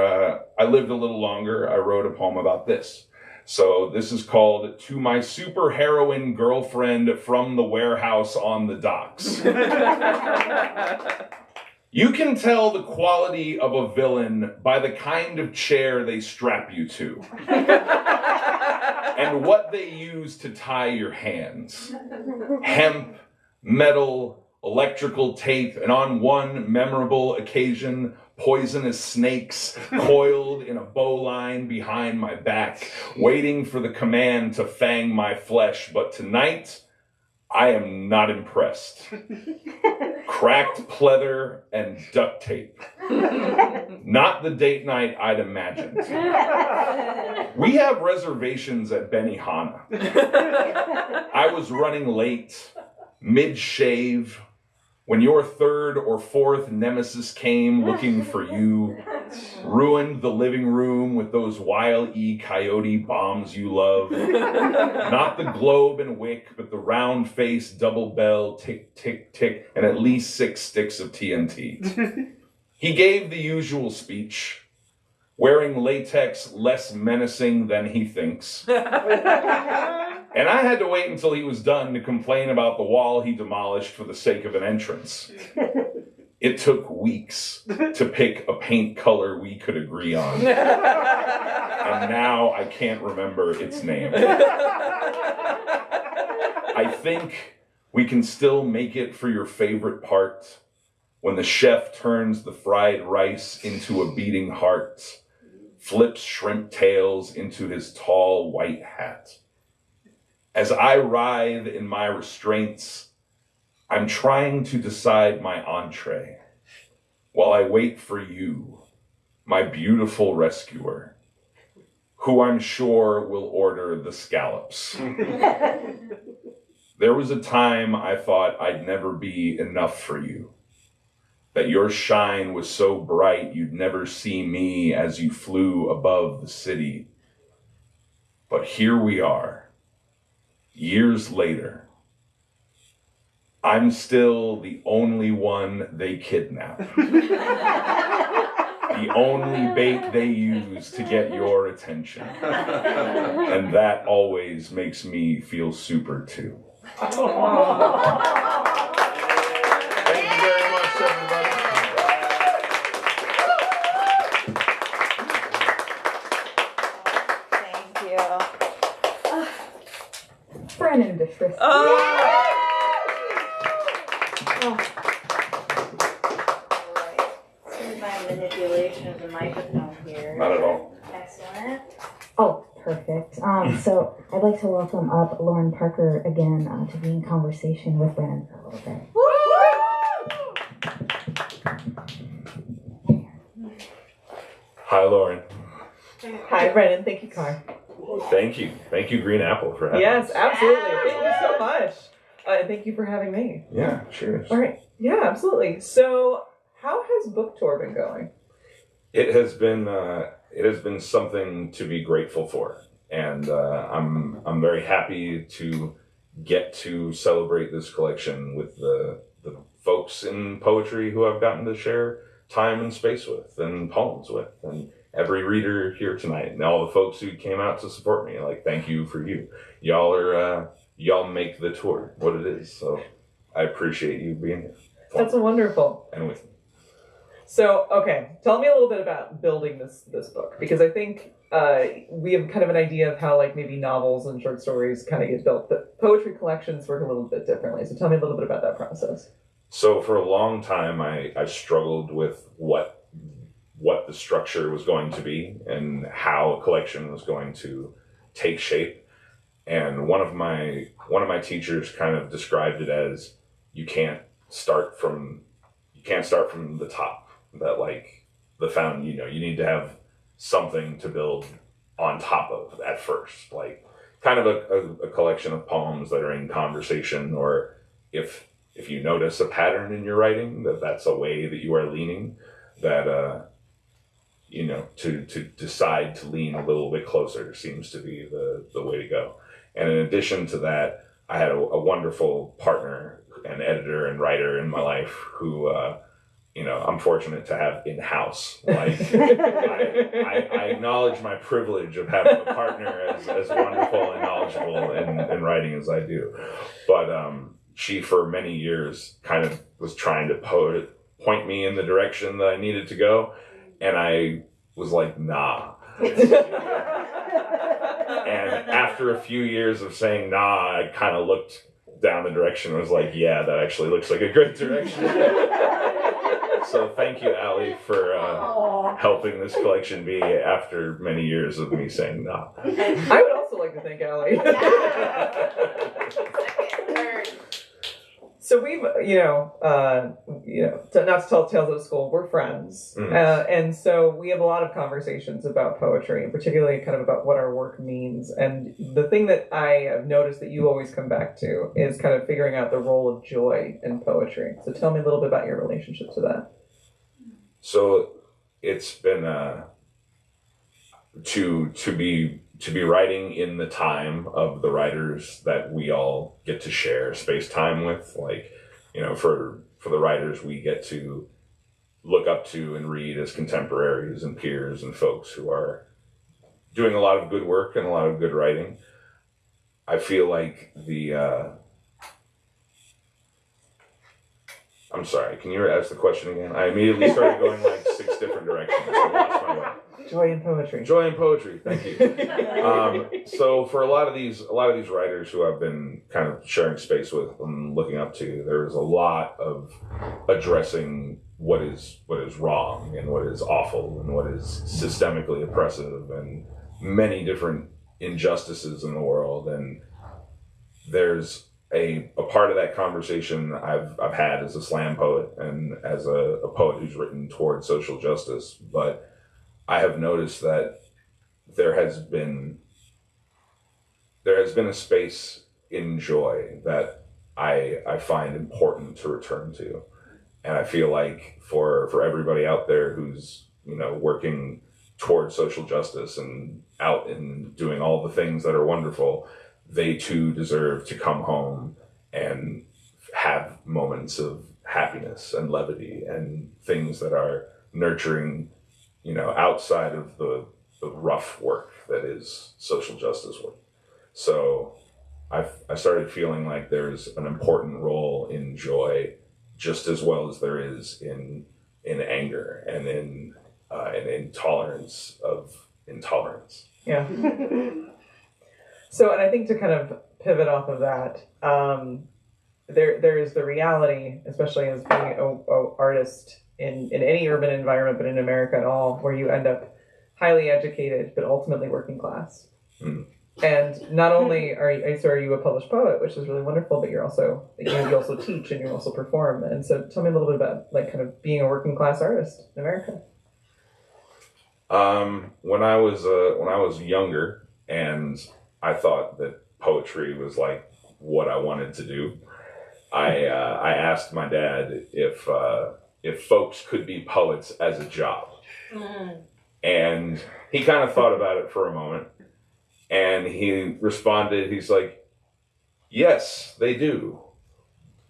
I lived a little longer, I wrote a poem about this. So this is called "To My Superheroine Girlfriend from the Warehouse on the Docks." You can tell the quality of a villain by the kind of chair they strap you to and what they use to tie your hands. Hemp, metal, electrical tape, and on one memorable occasion, poisonous snakes coiled in a bowline behind my back, waiting for the command to fang my flesh. But tonight, I am not impressed. Cracked pleather and duct tape. Not the date night I'd imagined. We have reservations at Benihana. I was running late, mid-shave, when your third or fourth nemesis came looking for you, ruined the living room with those Wile E. Coyote bombs you love. Not the globe and wick, but the round face double bell, tick, tick, tick, and at least 6 sticks of TNT. He gave the usual speech, wearing latex less menacing than he thinks. And I had to wait until he was done to complain about the wall he demolished for the sake of an entrance. It took weeks to pick a paint color we could agree on. And now I can't remember its name. I think we can still make it for your favorite part when the chef turns the fried rice into a beating heart, flips shrimp tails into his tall white hat. As I writhe in my restraints, I'm trying to decide my entree while I wait for you, my beautiful rescuer, who I'm sure will order the scallops. There was a time I thought I'd never be enough for you, that your shine was so bright you'd never see me as you flew above the city. But here we are. Years later, I'm still the only one they kidnap. The only bait they use to get your attention. And that always makes me feel super too. Thank you very much, everybody. Thank you. Brennan DeFrisco. Here's my manipulation of the microphone here. Not at all. Excellent. Oh, perfect. So I'd like to welcome up Lauren Parker again to be in conversation with Brennan for a little bit. Hi, Lauren. Hi, Brennan. Thank you, Car. Thank you. Thank you, Green Apple, for having Yes, us. absolutely. Thank you so much. Thank you for having me. Yeah, cheers. All right. Yeah, absolutely. So, how has book tour been going? It has been something to be grateful for, and I'm very happy to get to celebrate this collection with the folks in poetry who I've gotten to share time and space with, and poems with, and every reader here tonight, and all the folks who came out to support me. Like, thank you for you. Y'all make the tour what it is. So I appreciate you being here. That's wonderful. And with me. So, okay, tell me a little bit about building this book, because I think we have kind of an idea of how, like, maybe novels and short stories kind of get built, but poetry collections work a little bit differently. So tell me a little bit about that process. So for a long time, I struggled with what the structure was going to be and how a collection was going to take shape. And one of my teachers kind of described it as you can't start from the top. That, like, you need to have something to build on top of at first, like kind of a collection of poems that are in conversation, or if you notice a pattern in your writing, that's a way that you are leaning, that to decide to lean a little bit closer seems to be the way to go. And in addition to that, I had a wonderful partner and editor and writer in my life who I'm fortunate to have in-house. Like, I acknowledge my privilege of having a partner as wonderful and knowledgeable in writing as I do. But she, for many years, kind of was trying to point me in the direction that I needed to go. And I was like, nah. And after a few years of saying nah, I kind of looked down the direction and was like, yeah, that actually looks like a great direction. So thank you, Allie, for helping this collection be after many years of me saying nah. I would also like to thank Allie. So we've, not to tell tales of school, we're friends. And so we have a lot of conversations about poetry, and particularly kind of about what our work means. And the thing that I have noticed that you always come back to is kind of figuring out the role of joy in poetry. So tell me a little bit about your relationship to that. So it's been to be writing in the time of the writers that we all get to share space time with, like, for the writers we get to look up to and read as contemporaries and peers and folks who are doing a lot of good work and a lot of good writing. I feel like I'm sorry, can you ask the question again? I immediately started going like 6 different directions. I lost my way. Joy in poetry. Joy in poetry. Thank you. So for a lot of these writers who I've been kind of sharing space with and looking up to, there's a lot of addressing what is wrong and what is awful and what is systemically oppressive and many different injustices in the world. And there's a part of that conversation I've had as a slam poet and as a poet who's written towards social justice, but I have noticed that there has been a space in joy that I find important to return to. And I feel like for everybody out there who's, working towards social justice and out and doing all the things that are wonderful, they too deserve to come home and have moments of happiness and levity and things that are nurturing, outside of the rough work that is social justice work. So I started feeling like there's an important role in joy just as well as there is in anger and in tolerance of intolerance. Yeah. So, and I think to kind of pivot off of that, there is the reality, especially as being an artist in any urban environment, but in America at all, where you end up highly educated, but ultimately working class. And not only are you a published poet, which is really wonderful, but you also teach and you also perform. And so tell me a little bit about like kind of being a working class artist in America. When I was younger and I thought that poetry was like what I wanted to do, I asked my dad if folks could be poets as a job. And he kind of thought about it for a moment. And he responded, he's like, yes, they do.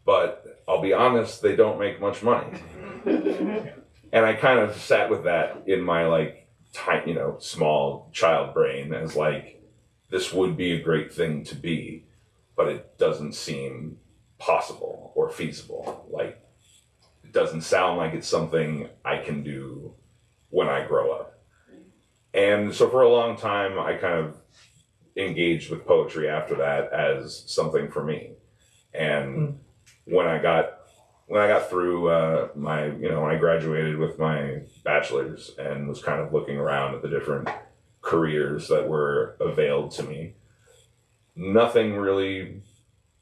But I'll be honest, they don't make much money. And I kind of sat with that in my like tiny, small child brain as like, this would be a great thing to be, but it doesn't seem possible or feasible. Like, it doesn't sound like it's something I can do when I grow up. And so for a long time, I kind of engaged with poetry after that as something for me. And when I got through when I graduated with my bachelor's and was kind of looking around at the different careers that were availed to me, nothing really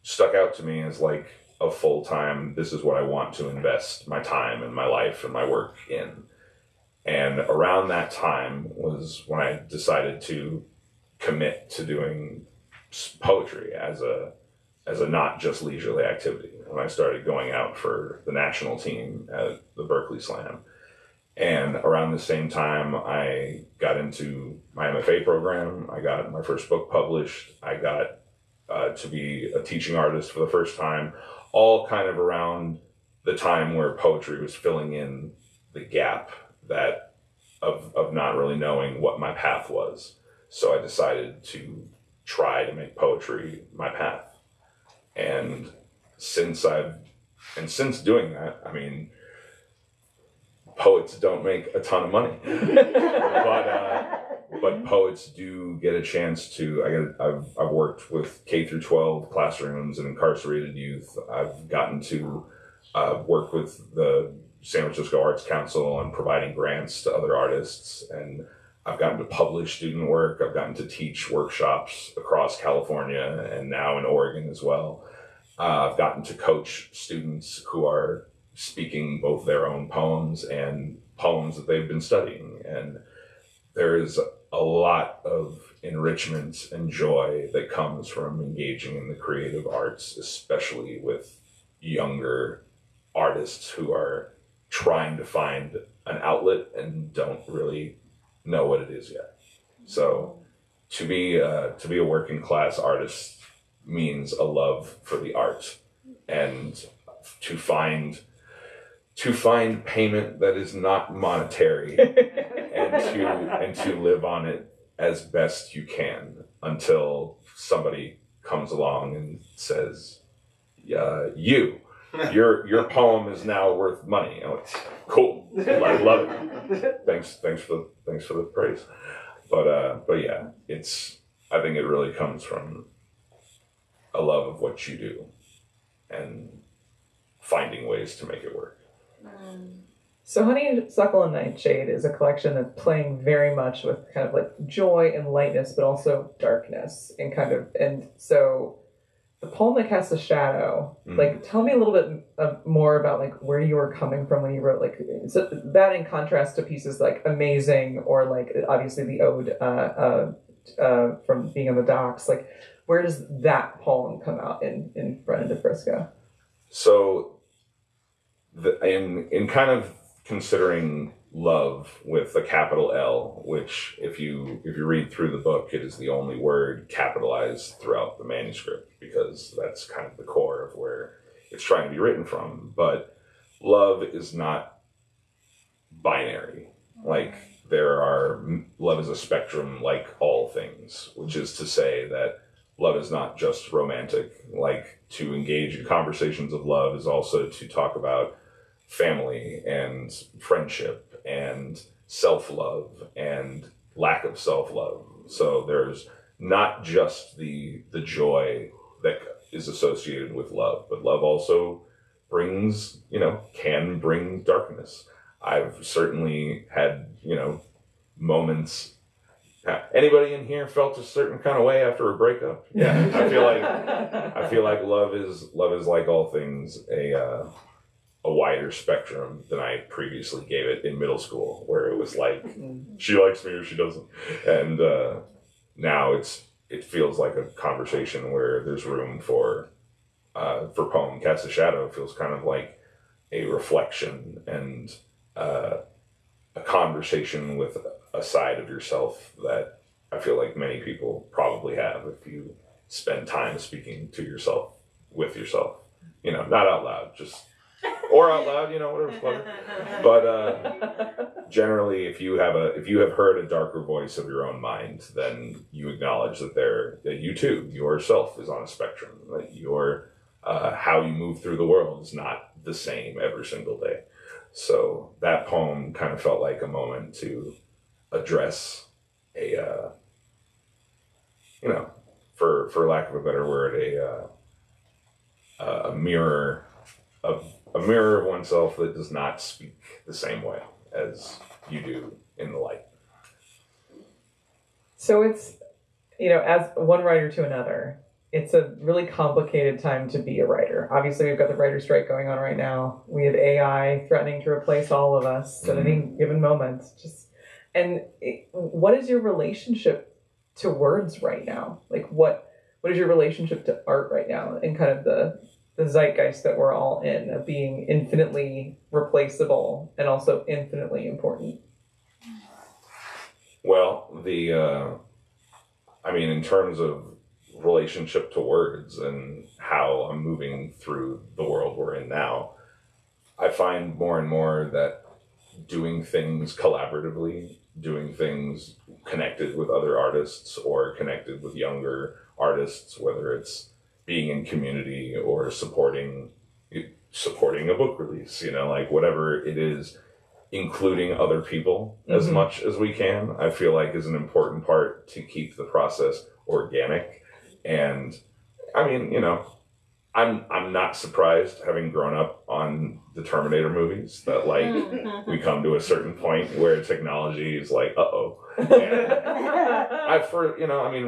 stuck out to me as like a full-time, this is what I want to invest my time and my life and my work in. And around that time was when I decided to commit to doing poetry as a not just leisurely activity. When I started going out for the national team at the Berkeley Slam. And around the same time, I got into my MFA program. I got my first book published. I got to be a teaching artist for the first time, all kind of around the time where poetry was filling in the gap that of not really knowing what my path was. So I decided to try to make poetry my path. And since doing that, I mean, poets don't make a ton of money, but poets do get a chance to. I've worked with K through 12 classrooms and incarcerated youth. I've gotten to work with the San Francisco Arts Council on providing grants to other artists, and I've gotten to publish student work. I've gotten to teach workshops across California and now in Oregon as well. I've gotten to coach students who are speaking both their own poems and poems that they've been studying. And there's a lot of enrichment and joy that comes from engaging in the creative arts, especially with younger artists who are trying to find an outlet and don't really know what it is yet. So to be a working class artist means a love for the art, and to find payment that is not monetary and to live on it as best you can until somebody comes along and says, your poem is now worth money. I'm like, cool, I love it. Thanks for the praise. But yeah, I think it really comes from a love of what you do and finding ways to make it work. So Honeysuckle Nightshade is a collection that's playing very much with kind of like joy and lightness, but also darkness and so the poem that casts a shadow, like tell me a little bit more about like where you were coming from when you wrote, like, so that in contrast to pieces like Amazing or like obviously the ode from Being on the Docks, like where does that poem come out in Brennan DeFrisco? So in kind of considering love with a capital L, which if you read through the book, it is the only word capitalized throughout the manuscript, because that's kind of the core of where it's trying to be written from. But love is not binary. Like love is a spectrum like all things, which is to say that love is not just romantic. Like, to engage in conversations of love is also to talk about family and friendship and self-love and lack of self-love. So there's not just the joy that is associated with love, but love also brings, can bring darkness. I've certainly had, moments. Anybody in here felt a certain kind of way after a breakup? Yeah, I feel like love is like all things, a wider spectrum than I previously gave it in middle school, where it was like, she likes me or she doesn't. And now it feels like a conversation where there's room for poem Cast a Shadow. It feels kind of like a reflection and a conversation with a side of yourself that I feel like many people probably have if you spend time speaking to yourself, with yourself. Not out loud, or out loud, whatever's clever. But generally, if you have heard a darker voice of your own mind, then you acknowledge that you too, yourself, is on a spectrum. That your how you move through the world is not the same every single day. So that poem kind of felt like a moment to address for lack of a better word, a mirror of oneself that does not speak the same way as you do in the light. So it's, as one writer to another, it's a really complicated time to be a writer. Obviously, we've got the writer's strike going on right now. We have AI threatening to replace all of us at any given moment. What is your relationship to words right now? Like, what is your relationship to art right now, and kind of the zeitgeist that we're all in, of being infinitely replaceable and also infinitely important? Well, in terms of relationship to words and how I'm moving through the world we're in now, I find more and more that doing things collaboratively, doing things connected with other artists or connected with younger artists, whether it's being in community or supporting a book release, like whatever it is, including other people as much as we can, I feel like is an important part to keep the process organic. And I'm not surprised, having grown up on the Terminator movies, that like we come to a certain point where technology is like, uh-oh. And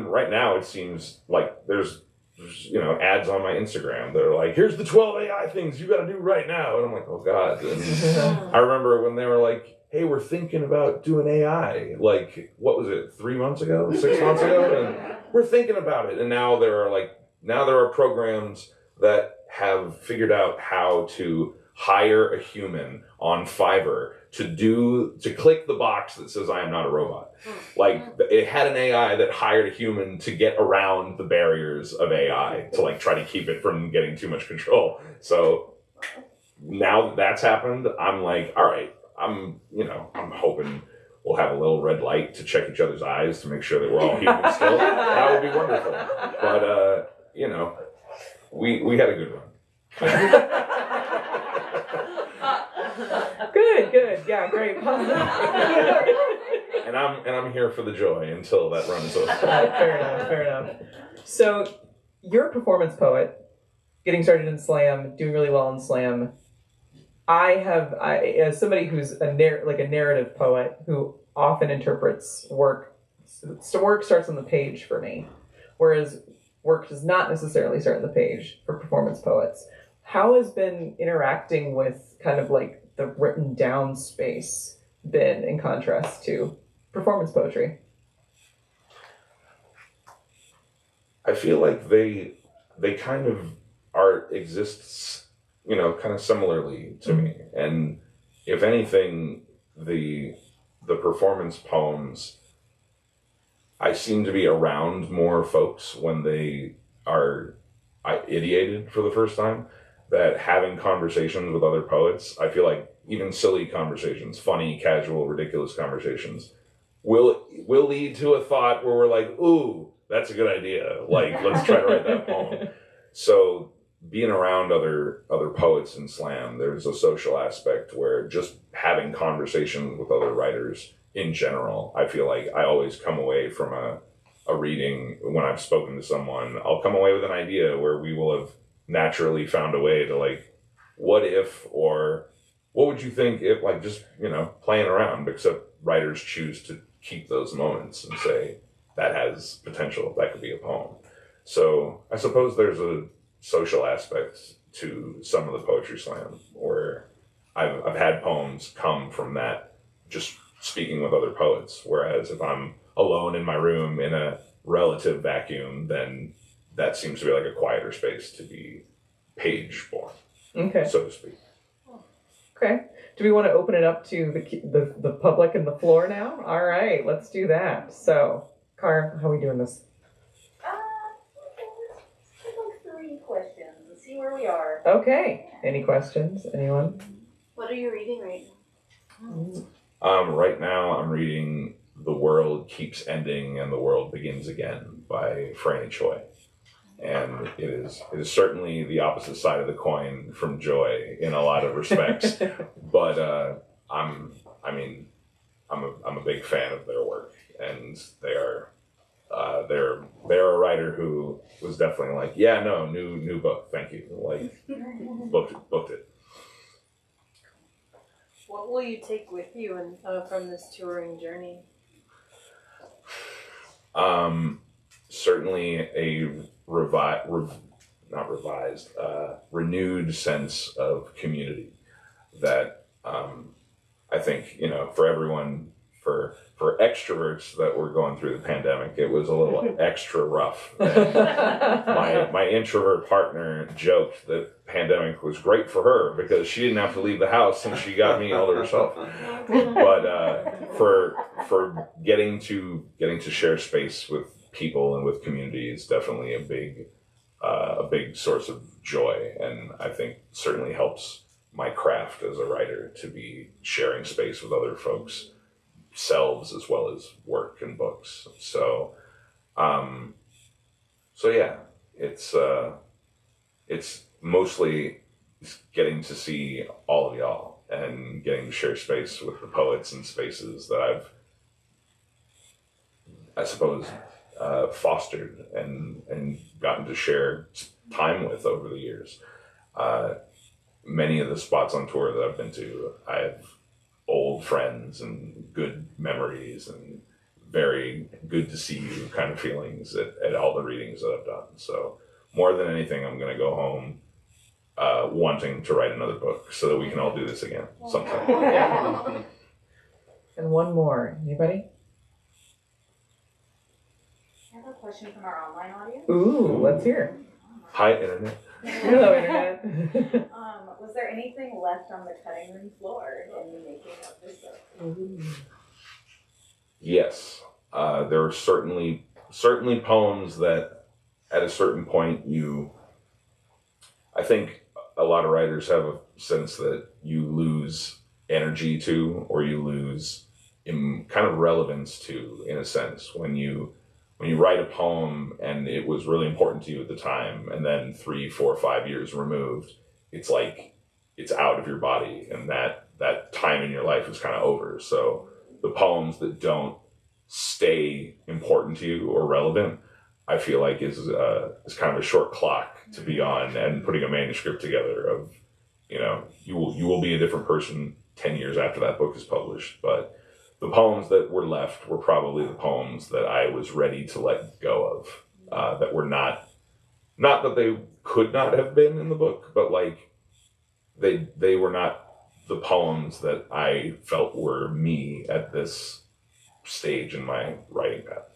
right now it seems like there's ads on my Instagram that are like, here's the 12 AI things you got to do right now. And I'm like, oh God. And I remember when they were like, hey, we're thinking about doing AI. Like, what was it, 3 months ago, 6 months ago? And we're thinking about it. And now there are programs that have figured out how to hire a human on Fiverr to click the box that says I am not a robot. Like, it had an AI that hired a human to get around the barriers of AI to like try to keep it from getting too much control. So now that that's happened, I'm like, all right, I'm hoping we'll have a little red light to check each other's eyes to make sure that we're all human still. That would be wonderful. But we had a good run. Good. Yeah, great. And I'm here for the joy until that run is over. Fair enough. So, you're a performance poet, getting started in slam, doing really well in slam. I as somebody who's a narrative poet who often interprets work, so work starts on the page for me, whereas work does not necessarily start on the page for performance poets. How has been interacting with kind of like the written down space been in contrast to performance poetry? I feel like they kind of exists, kind of similarly to me. And if anything, the performance poems, I seem to be around more folks when they are ideated for the first time, that having conversations with other poets, I feel like even silly conversations, funny, casual, ridiculous conversations, will lead to a thought where we're like, ooh, that's a good idea. Like, let's try to write that poem. So being around other poets in slam, there's a social aspect where just having conversations with other writers in general, I feel like I always come away from a reading, when I've spoken to someone, I'll come away with an idea where we will have naturally found a way to like, what if, or what would you think if, like, just, playing around, except writers choose to keep those moments and say, that has potential, that could be a poem. So I suppose there's a social aspect to some of the poetry slam where I've had poems come from that, just speaking with other poets, whereas if I'm alone in my room in a relative vacuum, then that seems to be like a quieter space to be page born, so to speak. Okay. Do we want to open it up to the public and the floor now? All right, let's do that. So, Car, how are we doing this? Like 3 questions. Let's see where we are. Okay. Any questions? Anyone? What are you reading right now? Right now I'm reading The World Keeps Ending and the World Begins Again by Franny Choi. And it is certainly the opposite side of the coin from Joy in a lot of respects. But I'm a big fan of their work, and they're a writer who was definitely like, yeah, no, new book, thank you, like booked it. What will you take with you from this touring journey? Certainly a renewed sense of community that I think, for everyone, for extroverts that were going through the pandemic, it was a little extra rough. And my introvert partner joked that pandemic was great for her because she didn't have to leave the house and she got me all to herself. But for getting to share space with people and with community is definitely a big source of joy, and I think certainly helps my craft as a writer to be sharing space with other folks' selves as well as work and books. So yeah, it's mostly getting to see all of y'all and getting to share space with the poets and spaces that I suppose fostered and gotten to share time with over the years. Many of the spots on tour that I've been to, I have old friends and good memories and very good to see you kind of feelings at all the readings that I've done. So more than anything, I'm going to go home wanting to write another book so that we can all do this again sometime. Yeah. And one more. Anybody? I have a question from our online audience. Ooh, let's hear. Hi, Internet. Hello, Internet. Was there anything left on the cutting room floor in the making of this book? Yes, there are certainly poems that at a certain point I think a lot of writers have a sense that you lose energy to, or you lose kind of relevance to, in a sense, when you write a poem and it was really important to you at the time, and then 3, 4, 5 years removed, it's like it's out of your body, and that time in your life is kind of over. So the poems that don't stay important to you or relevant, I feel like is kind of a short clock to be on, and putting a manuscript together of, you will be a different person 10 years after that book is published. But the poems that were left were probably the poems that I was ready to let go of, that were not that they could not have been in the book, but like they were not the poems that I felt were me at this stage in my writing path.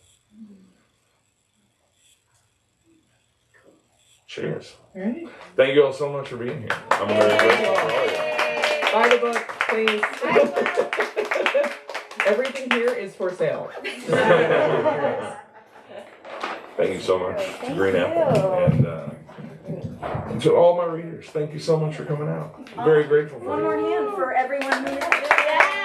Cheers. All right. Thank you all so much for being here. I'm very grateful for all of you. Buy the book, please. Everything here is for sale. Thank you so much to Green Apple and to all my readers. Thank you so much for coming out. I'm very grateful for One you. more hand for everyone who. Yeah.